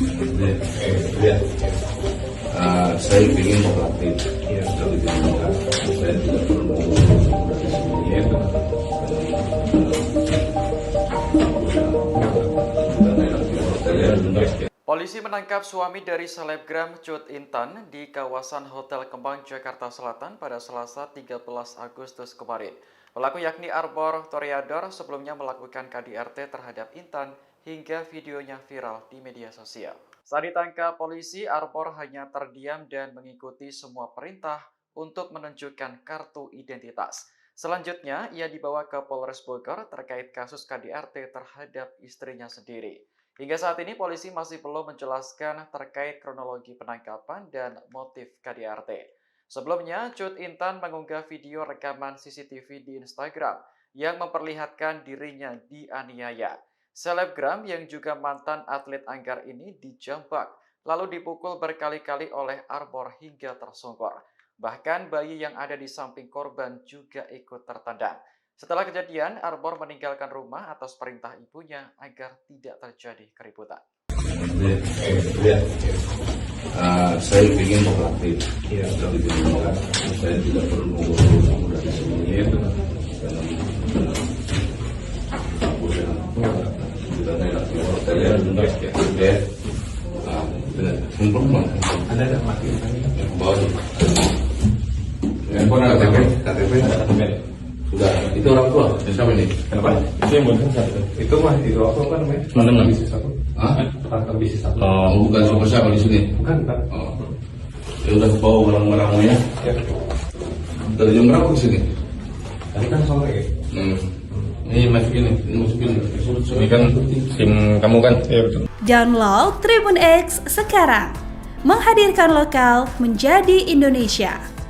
Ya, saya ingin kooperatif. Ya, saya tidak perlu dari sini. Polisi menangkap suami dari selebgram Cut Intan di kawasan Hotel Kembang, Jakarta Selatan pada Selasa 13 Agustus kemarin. Pelaku yakni Arbor Toreador sebelumnya melakukan KDRT terhadap Intan hingga videonya viral di media sosial. Saat ditangkap polisi, Arbor hanya terdiam dan mengikuti semua perintah untuk menunjukkan kartu identitas. Selanjutnya, ia dibawa ke Polres Bogor terkait kasus KDRT terhadap istrinya sendiri. Hingga saat ini polisi masih belum menjelaskan terkait kronologi penangkapan dan motif KDRT. Sebelumnya, Cut Intan mengunggah video rekaman CCTV di Instagram yang memperlihatkan dirinya dianiaya. Selebgram yang juga mantan atlet anggar ini dijambak, lalu dipukul berkali-kali oleh Arbor hingga tersungkur. Bahkan bayi yang ada di samping korban juga ikut tertendang. Setelah kejadian, Arbor meninggalkan rumah atas perintah ibunya agar tidak terjadi keributan. Saya ingin kooperatif. Ya, saya tidak perlu dari sini. Ada mati bawah KTP sudah. Itu orang tua siapa ini? Kenapa? Itu yang bukan satu. Itu mah itu apa namanya? Mana bisnis aku. Partner bisnis aku. Oh, Bukan siapa di sini. bukan. Oh. Ya udah bawa barang-barangnya. Ya. Dari jam berapa ke sini? Tadi kan sore. Ini masukin. Ini kan tim kamu kan? Iya betul. Download Tribun X sekarang. Menghadirkan lokal menjadi Indonesia.